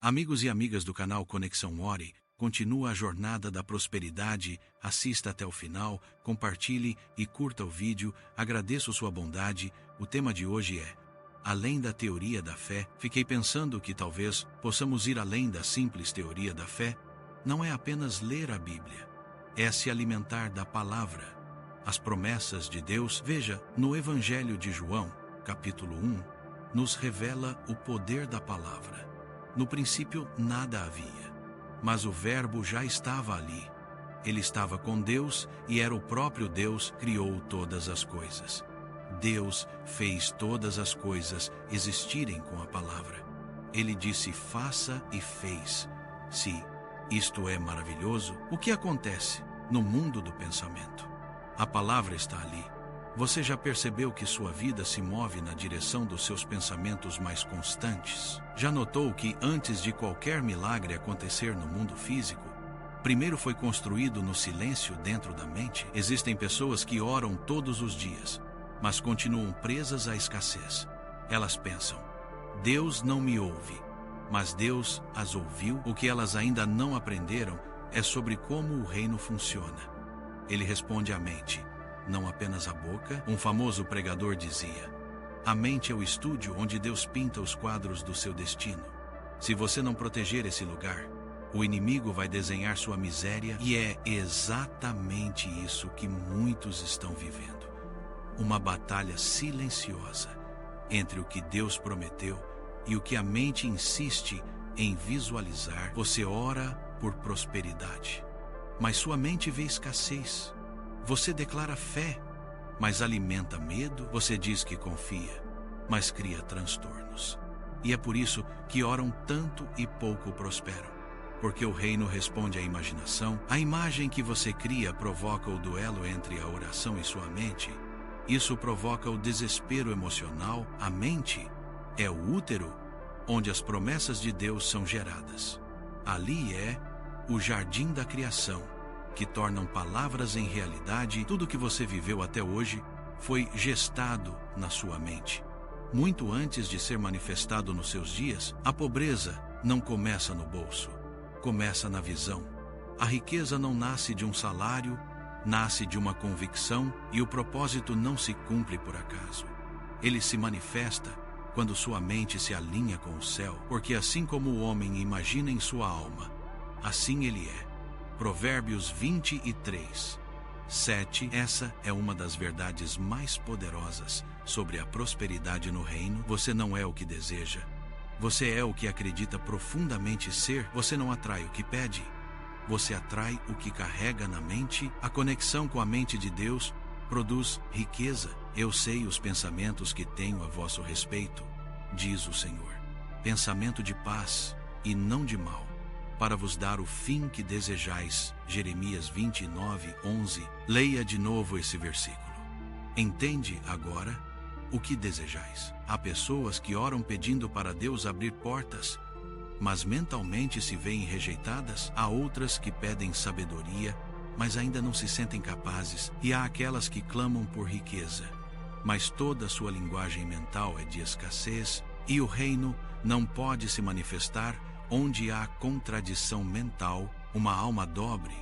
Amigos e amigas do canal Conexão Ore, continua a jornada da prosperidade, assista até o final, compartilhe e curta o vídeo, agradeço sua bondade. O tema de hoje é: além da teoria da fé. Fiquei pensando que talvez possamos ir além da simples teoria da fé. Não é apenas ler a Bíblia, é se alimentar da palavra. As promessas de Deus, veja, no Evangelho de João, capítulo 1, nos revela o poder da palavra. No princípio nada havia, mas o Verbo já estava ali. Ele estava com Deus e era o próprio Deus, criou todas as coisas. Deus fez todas as coisas existirem com a palavra. Ele disse faça e fez. Se isto é maravilhoso, o que acontece no mundo do pensamento? A palavra está ali. Você já percebeu que sua vida se move na direção dos seus pensamentos mais constantes? Já notou que antes de qualquer milagre acontecer no mundo físico, primeiro foi construído no silêncio dentro da mente? Existem pessoas que oram todos os dias, mas continuam presas à escassez. Elas pensam: Deus não me ouve, mas Deus as ouviu. O que elas ainda não aprenderam é sobre como o reino funciona. Ele responde à mente, não apenas a boca. Um famoso pregador dizia: a mente é o estúdio onde Deus pinta os quadros do seu destino. Se você não proteger esse lugar, o inimigo vai desenhar sua miséria, e é exatamente isso que muitos estão vivendo. Uma batalha silenciosa entre o que Deus prometeu e o que a mente insiste em visualizar. Você ora por prosperidade, mas sua mente vê escassez. Você declara fé, mas alimenta medo. Você diz que confia, mas cria transtornos. E é por isso que oram tanto e pouco prosperam. Porque o reino responde à imaginação. A imagem que você cria provoca o duelo entre a oração e sua mente. Isso provoca o desespero emocional. A mente é o útero onde as promessas de Deus são geradas. Ali é o jardim da criação, que tornam palavras em realidade. Tudo que você viveu até hoje foi gestado na sua mente. Muito antes de ser manifestado nos seus dias, a pobreza não começa no bolso, começa na visão. A riqueza não nasce de um salário, nasce de uma convicção, e o propósito não se cumpre por acaso. Ele se manifesta quando sua mente se alinha com o céu, porque assim como o homem imagina em sua alma, assim ele é. Provérbios 23, 7. Essa é uma das verdades mais poderosas sobre a prosperidade no reino. Você não é o que deseja, você é o que acredita profundamente ser. Você não atrai o que pede, você atrai o que carrega na mente. A conexão com a mente de Deus produz riqueza. Eu sei os pensamentos que tenho a vosso respeito, diz o Senhor, pensamento de paz e não de mal, para vos dar o fim que desejais. Jeremias 29, 11. Leia de novo esse versículo. Entende agora o que desejais. Há pessoas que oram pedindo para Deus abrir portas, mas mentalmente se veem rejeitadas. Há outras que pedem sabedoria, mas ainda não se sentem capazes. E há aquelas que clamam por riqueza, mas toda a sua linguagem mental é de escassez. E o reino não pode se manifestar onde há contradição mental. Uma alma dobre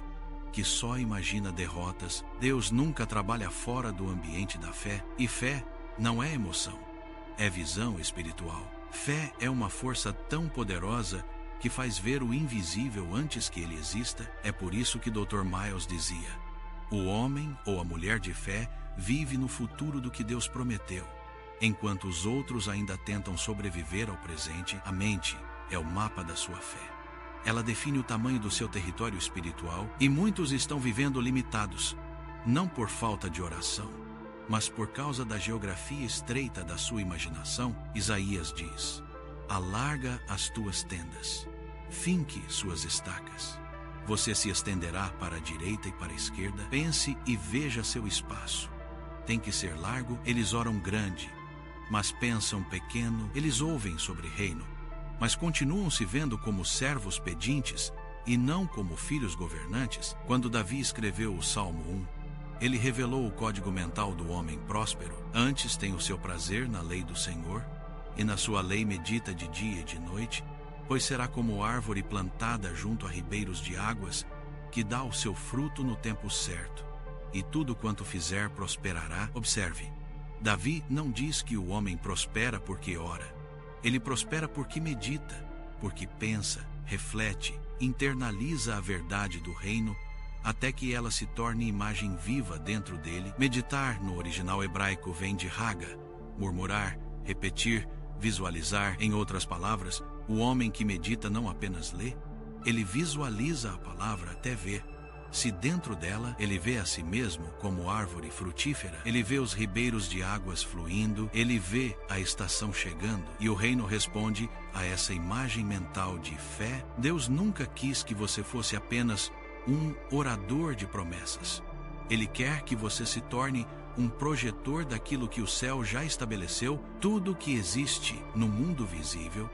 que só imagina derrotas. Deus nunca trabalha fora do ambiente da fé. E fé não é emoção, é visão espiritual. Fé é uma força tão poderosa que faz ver o invisível antes que ele exista. É por isso que Dr. Miles dizia: o homem ou a mulher de fé vive no futuro do que Deus prometeu, enquanto os outros ainda tentam sobreviver ao presente. A mente é o mapa da sua fé. Ela define o tamanho do seu território espiritual, e muitos estão vivendo limitados, não por falta de oração, mas por causa da geografia estreita da sua imaginação. Isaías diz: alarga as tuas tendas, finque suas estacas. Você se estenderá para a direita e para a esquerda. Pense e veja seu espaço. Tem que ser largo. Eles oram grande, mas pensam pequeno. Eles ouvem sobre reino, mas continuam se vendo como servos pedintes e não como filhos governantes. Quando Davi escreveu o Salmo 1, ele revelou o código mental do homem próspero. Antes tem o seu prazer na lei do Senhor, e na sua lei medita de dia e de noite. pois será como árvore plantada junto a ribeiros de águas, que dá o seu fruto no tempo certo, e tudo quanto fizer prosperará. Observe, Davi não diz que o homem prospera porque ora. Ele prospera porque medita, porque pensa, reflete, internaliza a verdade do reino, até que ela se torne imagem viva dentro dele. Meditar, no original hebraico, vem de haga, murmurar, repetir, visualizar. Em outras palavras, o homem que medita não apenas lê, ele visualiza a palavra até ver. Se dentro dela ele vê a si mesmo como árvore frutífera, ele vê os ribeiros de águas fluindo, ele vê a estação chegando, e o reino responde a essa imagem mental de fé. Deus nunca quis que você fosse apenas um orador de promessas. Ele quer que você se torne um projetor daquilo que o céu já estabeleceu. Tudo que existe no mundo visível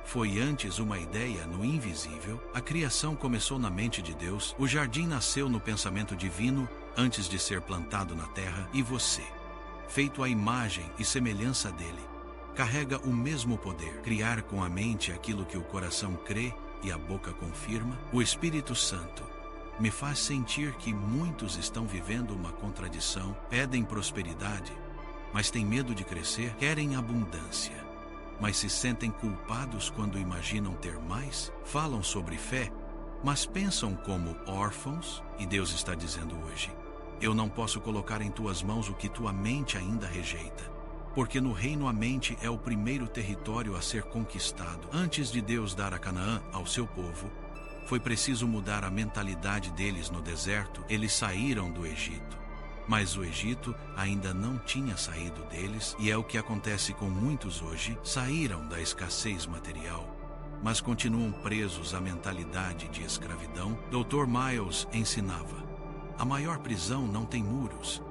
foi antes uma ideia no invisível. A criação começou na mente de Deus, o jardim nasceu no pensamento divino antes de ser plantado na terra, e você, feito à imagem e semelhança dele, carrega o mesmo poder. Criar com a mente aquilo que o coração crê e a boca confirma. O Espírito Santo me faz sentir que muitos estão vivendo uma contradição. Pedem prosperidade, mas têm medo de crescer. Querem abundância, mas se sentem culpados quando imaginam ter mais. Falam sobre fé, mas pensam como órfãos. E Deus está dizendo hoje: eu não posso colocar em tuas mãos o que tua mente ainda rejeita. Porque no reino a mente é o primeiro território a ser conquistado. Antes de Deus dar a Canaã ao seu povo, foi preciso mudar a mentalidade deles no deserto. Eles saíram do Egito, mas o Egito ainda não tinha saído deles, e é o que acontece com muitos hoje. Saíram da escassez material, mas continuam presos à mentalidade de escravidão. Dr. Miles ensinava: a maior prisão não tem muros,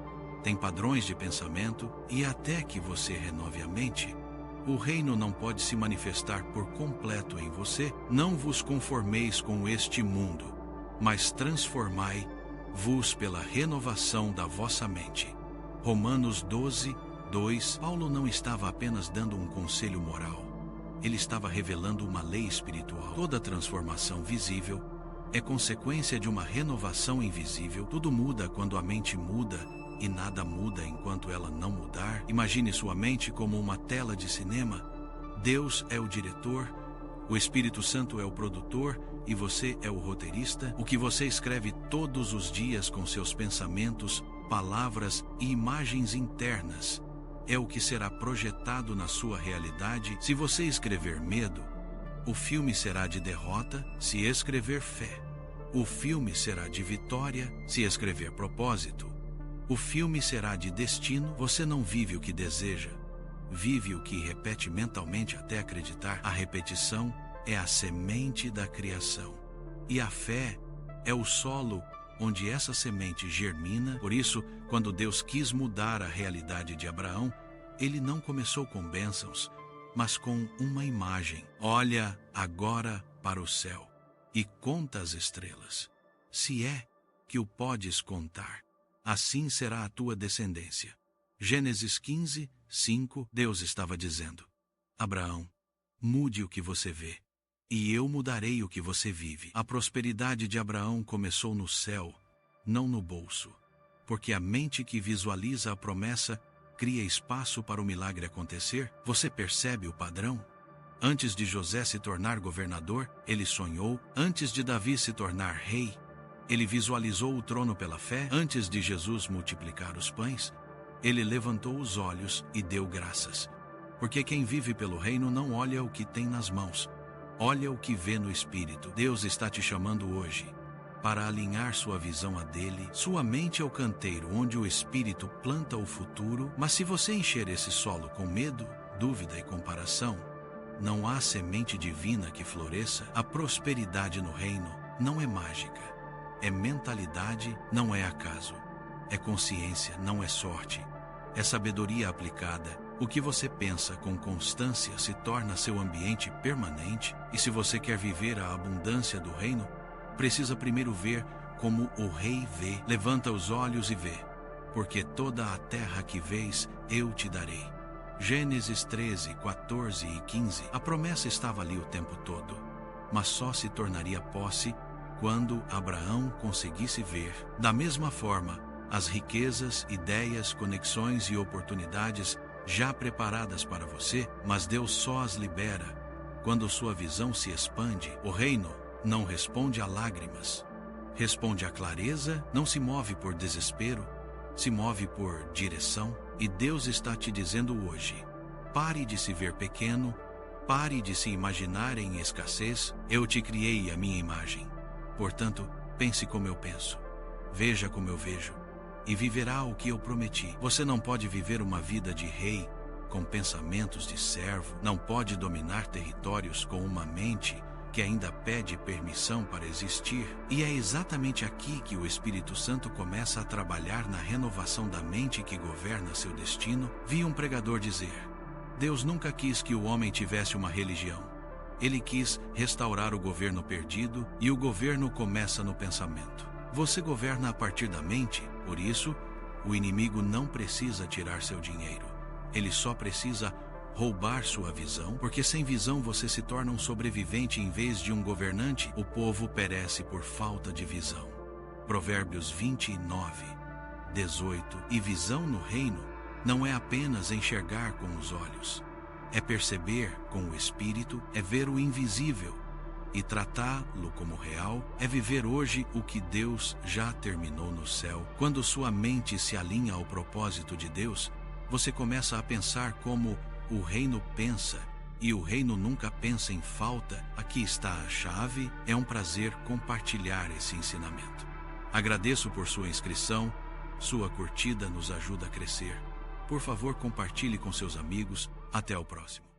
tem padrões de pensamento, e até que você renove a mente, o reino não pode se manifestar por completo em você. Não vos conformeis com este mundo, mas transformai-vos pela renovação da vossa mente. Romanos 12, 2. Paulo não estava apenas dando um conselho moral, ele estava revelando uma lei espiritual. Toda transformação visível é consequência de uma renovação invisível. Tudo muda quando a mente muda, e nada muda enquanto ela não mudar. Imagine sua mente como uma tela de cinema. Deus é o diretor, o Espírito Santo é o produtor, e você é o roteirista. O que você escreve todos os dias com seus pensamentos, palavras e imagens internas é o que será projetado na sua realidade. Se você escrever medo, o filme será de derrota. Se escrever fé, o filme será de vitória. Se escrever propósito, o filme será de destino. Você não vive o que deseja, vive o que repete mentalmente até acreditar. A repetição é a semente da criação, e a fé é o solo onde essa semente germina. Por isso, quando Deus quis mudar a realidade de Abraão, ele não começou com bênçãos, mas com uma imagem. Olha agora para o céu e conta as estrelas, se é que o podes contar. Assim será a tua descendência. Gênesis 15, 5. Deus estava dizendo: Abraão, mude o que você vê, e eu mudarei o que você vive. A prosperidade de Abraão começou no céu, não no bolso, porque a mente que visualiza a promessa cria espaço para o milagre acontecer. Você percebe o padrão? Antes de José se tornar governador, ele sonhou. Antes de Davi se tornar rei, ele visualizou o trono pela fé. Antes de Jesus multiplicar os pães, ele levantou os olhos e deu graças. Porque quem vive pelo reino não olha o que tem nas mãos, olha o que vê no Espírito. Deus está te chamando hoje para alinhar sua visão à dele. Sua mente é o canteiro onde o Espírito planta o futuro. Mas se você encher esse solo com medo, dúvida e comparação, não há semente divina que floresça. A prosperidade no reino não é mágica, é mentalidade, não é acaso. É consciência, não é sorte. É sabedoria aplicada. O que você pensa com constância se torna seu ambiente permanente. E se você quer viver a abundância do reino, precisa primeiro ver como o rei vê. Levanta os olhos e vê, porque toda a terra que vês, eu te darei. Gênesis 13, 14 e 15. A promessa estava ali o tempo todo. mas só se tornaria posse quando Abraão conseguisse ver. Da mesma forma, as riquezas, ideias, conexões e oportunidades já preparadas para você, mas Deus só as libera quando sua visão se expande. O reino não responde a lágrimas, responde à clareza, não se move por desespero, se move por direção. E Deus está te dizendo hoje: pare de se ver pequeno, pare de se imaginar em escassez. Eu te criei à minha imagem. Portanto, pense como eu penso, veja como eu vejo, e viverá o que eu prometi. Você não pode viver uma vida de rei com pensamentos de servo, não pode dominar territórios com uma mente que ainda pede permissão para existir. E é exatamente aqui que o Espírito Santo começa a trabalhar na renovação da mente que governa seu destino. Vi um pregador dizer: Deus nunca quis que o homem tivesse uma religião. Ele quis restaurar o governo perdido, e o governo começa no pensamento. Você governa a partir da mente, por isso, o inimigo não precisa tirar seu dinheiro. Ele só precisa roubar sua visão, porque sem visão você se torna um sobrevivente em vez de um governante. O povo perece por falta de visão. Provérbios 29:18. E visão no reino não é apenas enxergar com os olhos, é perceber com o espírito, é ver o invisível e tratá-lo como real, é viver hoje o que Deus já terminou no céu. Quando sua mente se alinha ao propósito de Deus, você começa a pensar como o reino pensa, e o reino nunca pensa em falta. Aqui está a chave. É um prazer compartilhar esse ensinamento. Agradeço por sua inscrição, sua curtida nos ajuda a crescer. Por favor, compartilhe com seus amigos. Até o próximo.